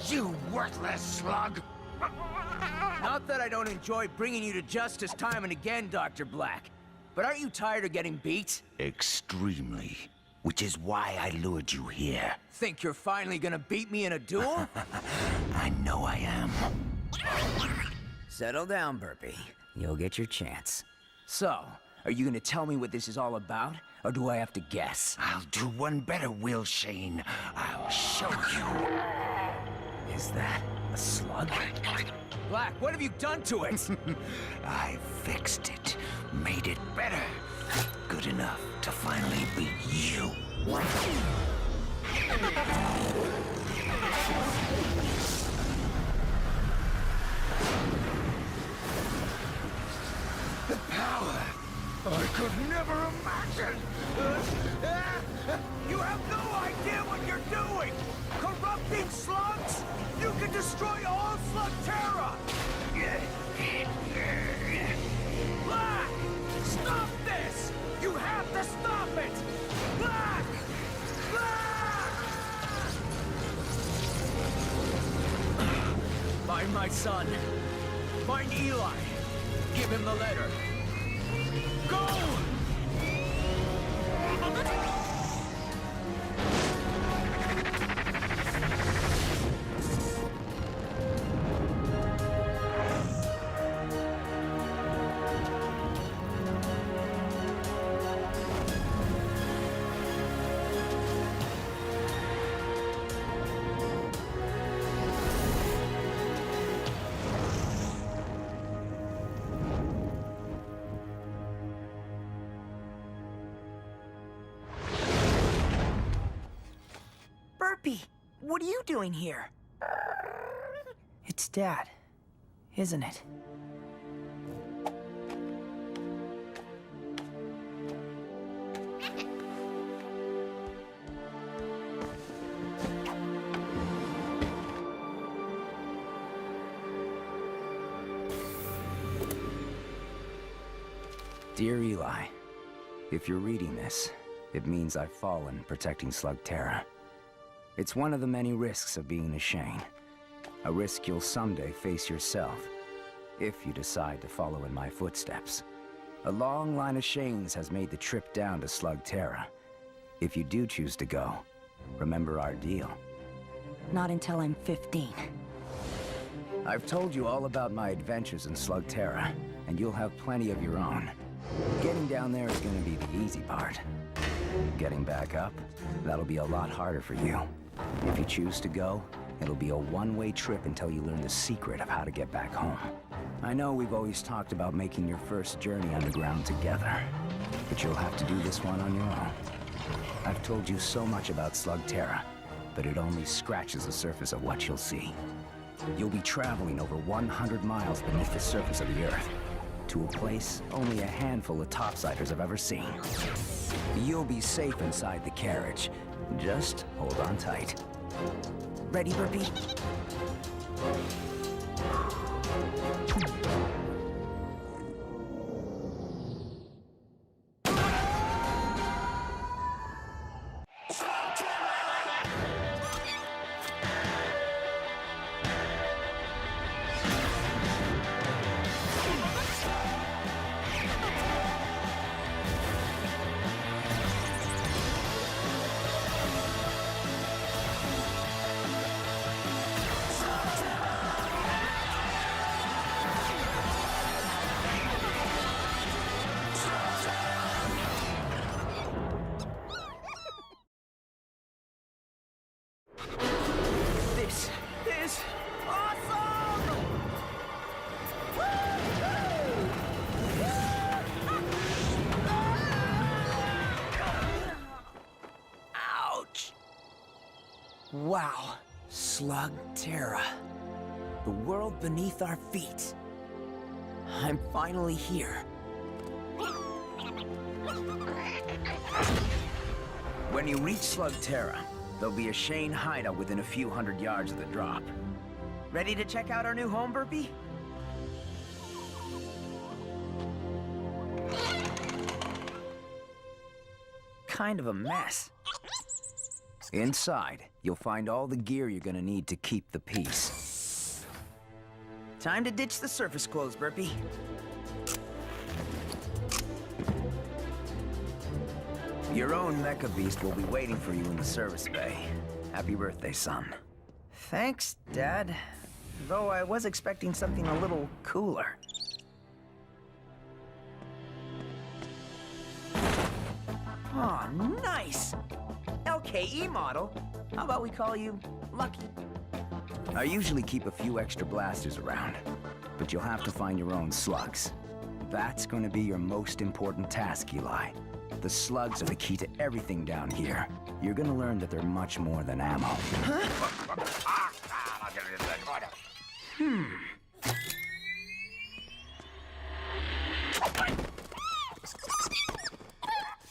You worthless slug! Not that I don't enjoy bringing you to justice time and again, Dr. Blakk. But aren't you tired of getting beat? Extremely. Which is why I lured you here. Think you're finally gonna beat me in a duel? I know I am. Settle down, Burpee. You'll get your chance. So, are you gonna tell me what this is all about? Or do I have to guess? I'll do one better, Will Shane. I'll show you. Is that a slug? Blakk, what have you done to it? I fixed it. Made it better. Good enough to finally beat you. The power I could never imagine. You have no idea what you're doing! Corrupting slugs? You can destroy all Slugterra! Blakk! Stop this! You have to stop it! Blakk! Blakk! Find my son. Find Eli. Give him the letter. Go! Burpee, what are you doing here? It's Dad, isn't it? Dear Eli, if you're reading this, it means I've fallen protecting Slugterra. It's one of the many risks of being a Shane. A risk you'll someday face yourself, if you decide to follow in my footsteps. A long line of Shanes has made the trip down to Slugterra. If you do choose to go, remember our deal. Not until I'm 15. I've told you all about my adventures in Slugterra, and you'll have plenty of your own. Getting down there is going to be the easy part. Getting back up, that'll be a lot harder for you. If you choose to go, it'll be a one-way trip until you learn the secret of how to get back home. I know we've always talked about making your first journey underground together, but you'll have to do this one on your own. I've told you so much about Slugterra, but it only scratches the surface of what you'll see. You'll be traveling over 100 miles beneath the surface of the Earth, to a place only a handful of topsiders have ever seen. You'll be safe inside the carriage. Just hold on tight. Ready, Burpee? This is awesome! Ouch! Wow, Slugterra. The world beneath our feet. I'm finally here. When you reach Slugterra, there'll be a Shane hideout within a few hundred yards of the drop. Ready to check out our new home, Burpee? Kind of a mess. Inside, you'll find all the gear you're gonna need to keep the peace. Time to ditch the surface clothes, Burpee. Your own mecha beast will be waiting for you in the service bay. Happy birthday, son. Thanks, Dad. Though I was expecting something a little cooler. Oh, nice! LKE model. How about we call you Lucky? I usually keep a few extra blasters around, but you'll have to find your own slugs. That's going to be your most important task, Eli. The slugs are the key to everything down here. You're gonna learn that they're much more than ammo.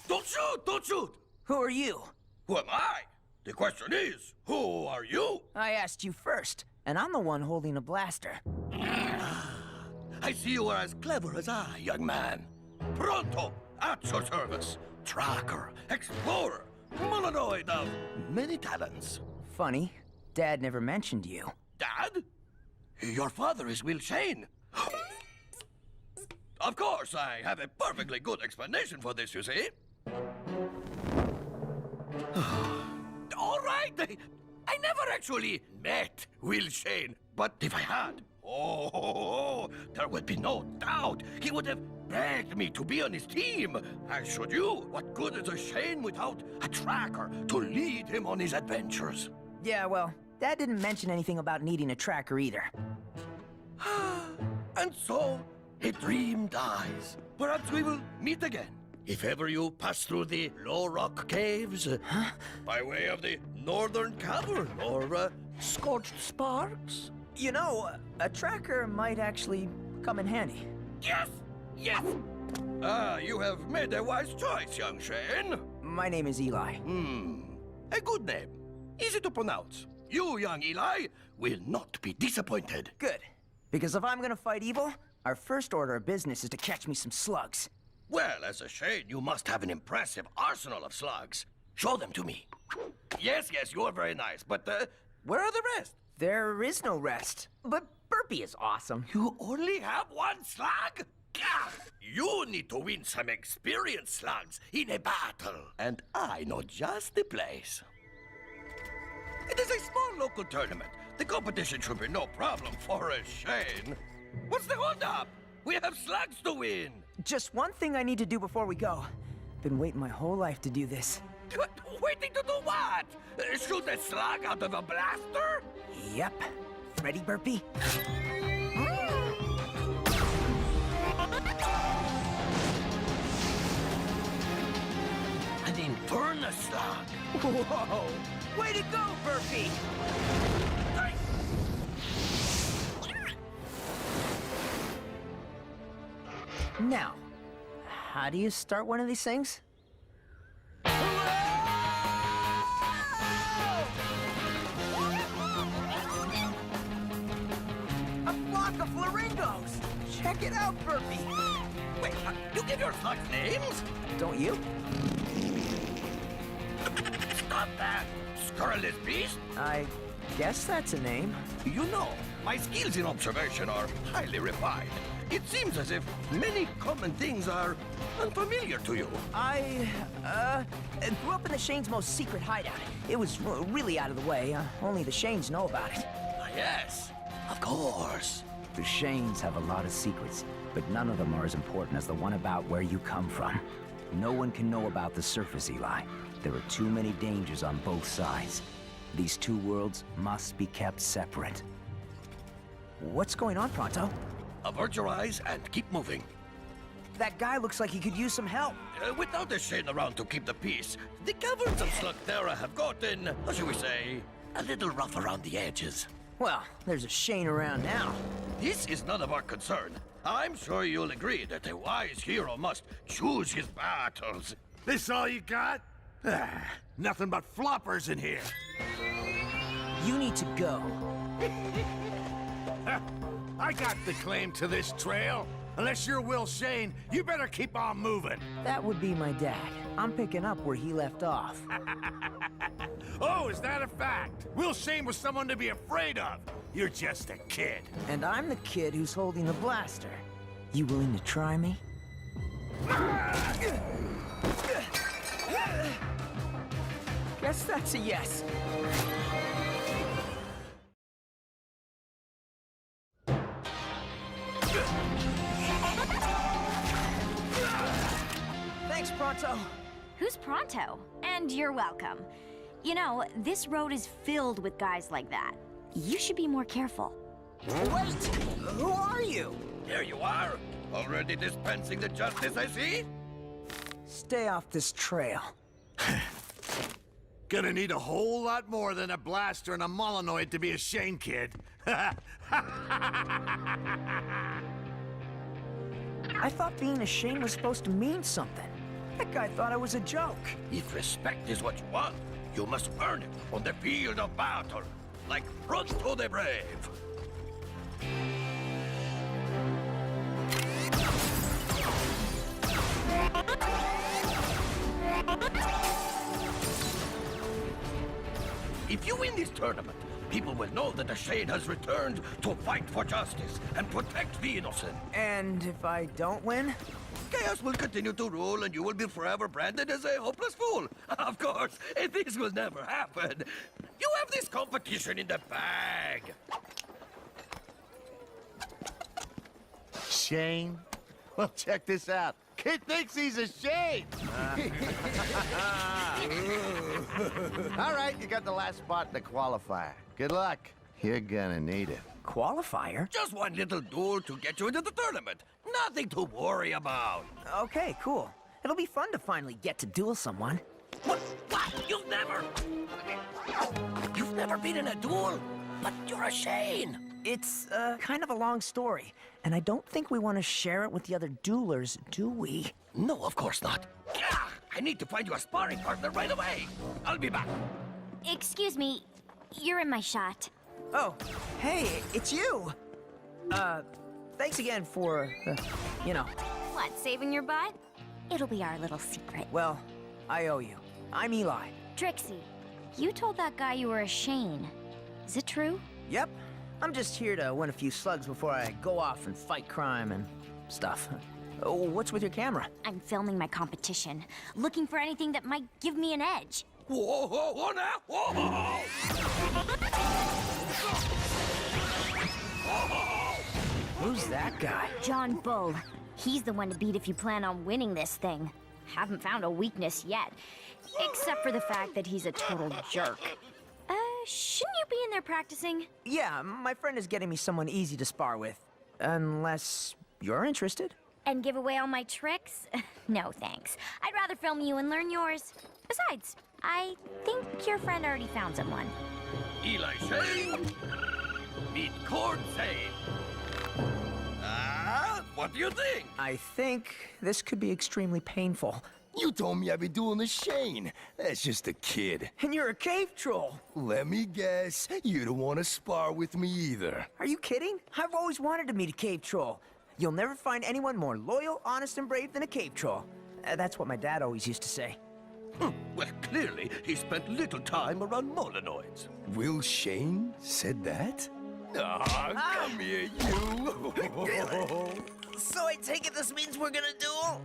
Don't shoot! Don't shoot! Who are you? Who am I? The question is, who are you? I asked you first, and I'm the one holding a blaster. I see you are as clever as I, young man. Pronto, at your service. Tracker, explorer, Molanoid of many talents. Funny, Dad never mentioned you. Dad? Your father is Will Shane. Of course, I have a perfectly good explanation for this, you see. All right, I never actually met Will Shane, but if I had, oh, there would be no doubt he would have begged me to be on his team. As should you. What good is a Shane without a tracker to lead him on his adventures? Yeah, well, Dad didn't mention anything about needing a tracker either. And so, a dream dies. Perhaps we will meet again. If ever you pass through the low rock caves, by way of the northern cavern, or scorched sparks. You know, a tracker might actually come in handy. Yes! Yes! Ah, you have made a wise choice, young Shane. My name is Eli. A good name. Easy to pronounce. You, young Eli, will not be disappointed. Good. Because if I'm gonna fight evil, our first order of business is to catch me some slugs. Well, as a Shane, you must have an impressive arsenal of slugs. Show them to me. Yes, you are very nice, but where are the rest? There is no rest. But Burpee is awesome. You only have one slug? Gah! You need to win some experienced slugs in a battle. And I know just the place. It is a small local tournament. The competition should be no problem for a Shane. What's the holdup? We have slugs to win. Just one thing I need to do before we go. Been waiting my whole life to do this. Waiting to do what? Shoot a slug out of a blaster? Yep. Ready, Burpee? An infernus slug. Whoa! Way to go, Burpee! Now, how do you start one of these things? A flock of flamingos! Check it out, Burpee! Wait, you give your slugs names? Don't you? Stop that! Scurrilous beast! I guess that's a name. You know, my skills in observation are highly refined. It seems as if many common things are unfamiliar to you. I grew up in the Shane's most secret hideout. It was really out of the way. Only the Shanes know about it. Ah, yes, of course. The Shanes have a lot of secrets, but none of them are as important as the one about where you come from. No one can know about the surface, Eli. There are too many dangers on both sides. These two worlds must be kept separate. What's going on, Pronto? Avert your eyes and keep moving. That guy looks like he could use some help. Without a Shane around to keep the peace, the caverns of Slugterra have gotten, how shall we say, a little rough around the edges. Well, there's a Shane around now. This is none of our concern. I'm sure you'll agree that a wise hero must choose his battles. This all you got? Nothing but floppers in here. You need to go. I got the claim to this trail. Unless you're Will Shane, you better keep on moving. That would be my dad. I'm picking up where he left off. Oh, is that a fact? Will Shane was someone to be afraid of. You're just a kid. And I'm the kid who's holding the blaster. You willing to try me? Guess that's a yes. Thanks, Pronto. Who's Pronto? And you're welcome. You know, this road is filled with guys like that. You should be more careful. Wait! Who are you? Here you are. Already dispensing the justice, I see? Stay off this trail. Gonna need a whole lot more than a blaster and a Molinoid to be a Shane kid. I thought being a Shane was supposed to mean something. That guy thought I was a joke. If respect is what you want, you must earn it on the field of battle. Like fruit to the brave. If you win this tournament, people will know that the Shade has returned to fight for justice and protect the innocent. And if I don't win? Chaos will continue to rule and you will be forever branded as a hopeless fool. Of course, this will never happen. You have this competition in the bag. Shane? Well, check this out. Kid thinks he's a Shane. All right, you got the last spot in the qualifier. Good luck. You're gonna need it. Qualifier? Just one little duel to get you into the tournament. Nothing to worry about. Okay, cool. It'll be fun to finally get to duel someone. What? You've never been in a duel? But you're a Shane. It's, kind of a long story, and I don't think we want to share it with the other duelers, do we? No, of course not. I need to find you a sparring partner right away. I'll be back. Excuse me, you're in my shot. Oh, hey, it's you! Thanks again for, you know. What, saving your butt? It'll be our little secret. Well, I owe you. I'm Eli. Trixie, you told that guy you were a Shane. Is it true? Yep. I'm just here to win a few slugs before I go off and fight crime and stuff. Oh, what's with your camera? I'm filming my competition, looking for anything that might give me an edge. Whoa, whoa, whoa, now! Whoa! Who's that guy? John Bull. He's the one to beat if you plan on winning this thing. Haven't found a weakness yet, except for the fact that he's a total jerk. Shouldn't you be in there practicing? Yeah, my friend is getting me someone easy to spar with. Unless you're interested. And give away all my tricks? No, thanks. I'd rather film you and learn yours. Besides, I think your friend already found someone. Eli Shane, meet Cord Zane. What do you think? I think this could be extremely painful. You told me I'd be dueling a Shane. That's just a kid. And you're a cave troll. Let me guess, you don't want to spar with me either. Are you kidding? I've always wanted to meet a cave troll. You'll never find anyone more loyal, honest, and brave than a cave troll. That's what my dad always used to say. Well, clearly, he spent little time around Molinoids. Will Shane said that? Come here, you. So I take it this means we're gonna duel?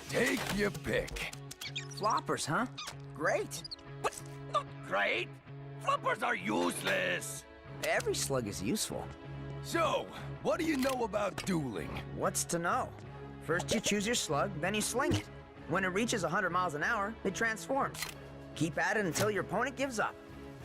Take your pick. Floppers, huh? Great. But not great. Floppers are useless. Every slug is useful. So, what do you know about dueling? What's to know? First you choose your slug, then you sling it. When it reaches 100 miles an hour, it transforms. Keep at it until your opponent gives up.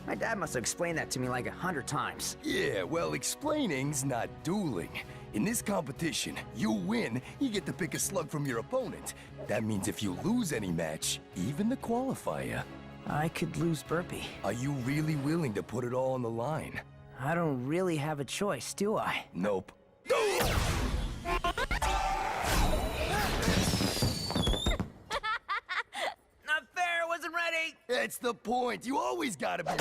My dad must have explained that to me like 100 times. Yeah, well, explaining's not dueling. In this competition, you win, you get to pick a slug from your opponent. That means if you lose any match, even the qualifier. I could lose Burpee. Are you really willing to put it all on the line? I don't really have a choice, do I? Nope. Not fair! ready! That's the point. You always gotta be.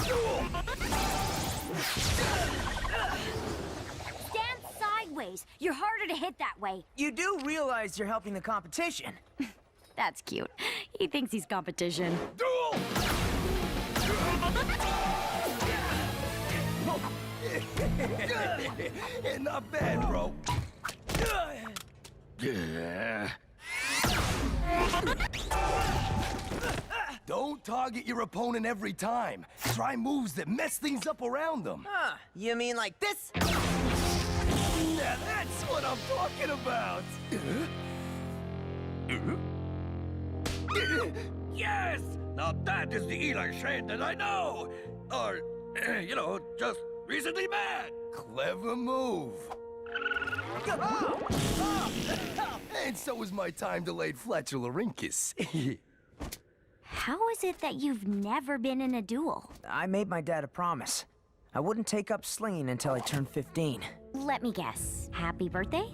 Stand sideways. You're harder to hit that way. You do realize you're helping the competition. That's cute. He thinks he's competition. Duel! Not bad, bro. Don't target your opponent every time. Try moves that mess things up around them. Huh, you mean like this? Yeah, that's what I'm talking about. Yes! Now that is the Eli Shane that I know! Or, you know, just recently met! Clever move. And so is my time-delayed flatularincus. How is it that you've never been in a duel? I made my dad a promise. I wouldn't take up slinging until I turned 15. Let me guess. Happy birthday?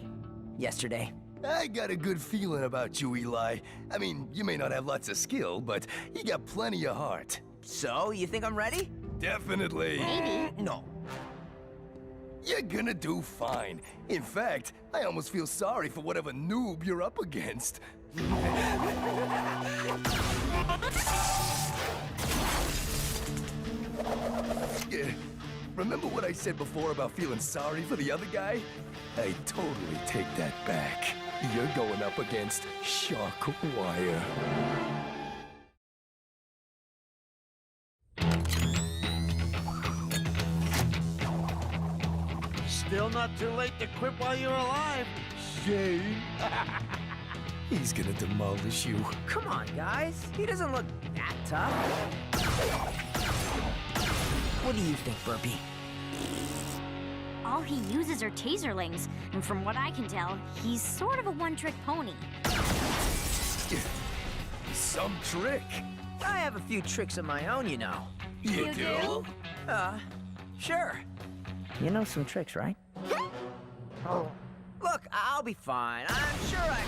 Yesterday. I got a good feeling about you, Eli. I mean, you may not have lots of skill, but you got plenty of heart. So, you think I'm ready? Definitely. Maybe. No. You're gonna do fine. In fact, I almost feel sorry for whatever noob you're up against. Remember what I said before about feeling sorry for the other guy? I totally take that back. You're going up against Shark Wire. Still not too late to quit while you're alive, Shane. He's gonna demolish you. Come on, guys. He doesn't look that tough. What do you think, Burpee? All he uses are taserlings, and from what I can tell, he's sort of a one-trick pony. Some trick. I have a few tricks of my own, you know. You do? Sure. You know some tricks, right? Look, I'll be fine. I'm sure I...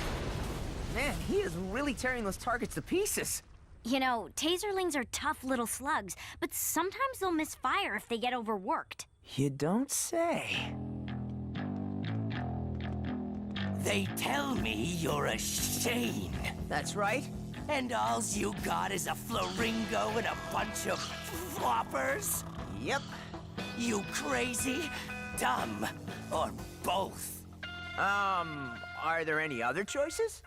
Man, he is really tearing those targets to pieces. You know, taserlings are tough little slugs, but sometimes they'll misfire if they get overworked. You don't say. They tell me you're a Shane. That's right. And all's you got is a flamingo and a bunch of floppers? Yep. You crazy, dumb, or both? Are there any other choices?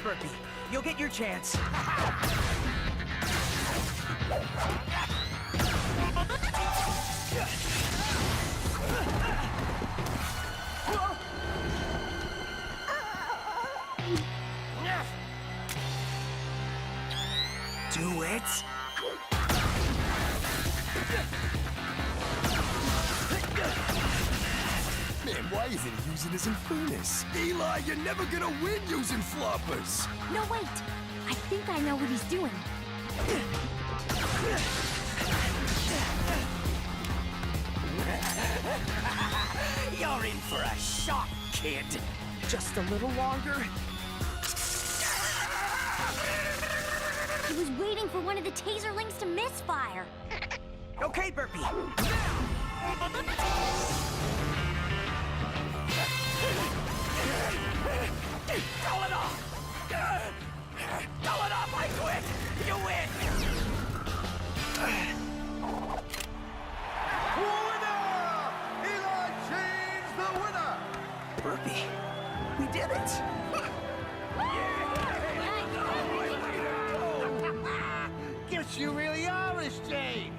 Burpee. You'll get your chance. Do it. Man, why isn't he using his Infernus? Eli, you're never gonna win using floppers! No, wait. I think I know what he's doing. You're in for a shock, kid. Just a little longer. He was waiting for one of the taserlings to misfire. Okay, Burpee. Call it off! Call it off, I quit! You win! Winner! Eli Shane's the winner! Burpee, we did it. Guess you really are a Shane.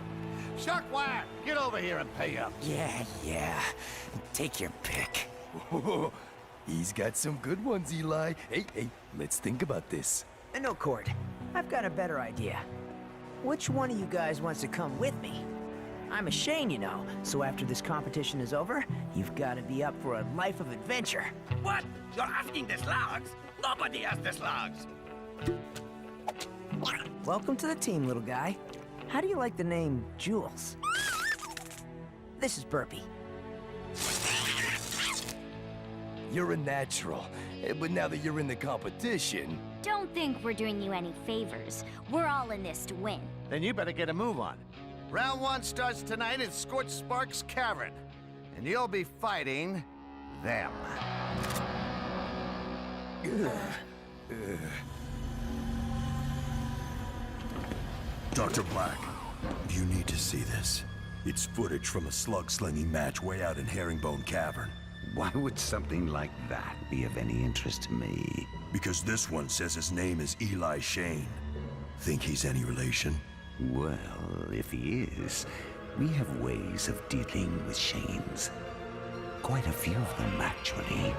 Shockwire, get over here and pay up. Yeah. Take your pick. He's got some good ones, Eli. Hey, let's think about this. And no, Cord. I've got a better idea. Which one of you guys wants to come with me? I'm a Shane, you know, so after this competition is over, you've got to be up for a life of adventure. What? You're asking the slugs? Nobody has the slugs. Welcome to the team, little guy. How do you like the name Jules? This is Burpee. You're a natural. But now that you're in the competition... Don't think we're doing you any favors. We're all in this to win. Then you better get a move on. Round 1 starts tonight in Scorched Spark's Cavern. And you'll be fighting... them. Dr. Blakk, you need to see this. It's footage from a slug-slinging match way out in Herringbone Cavern. Why would something like that be of any interest to me? Because this one says his name is Eli Shane. Think he's any relation? Well, if he is, we have ways of dealing with Shanes. Quite a few of them, actually.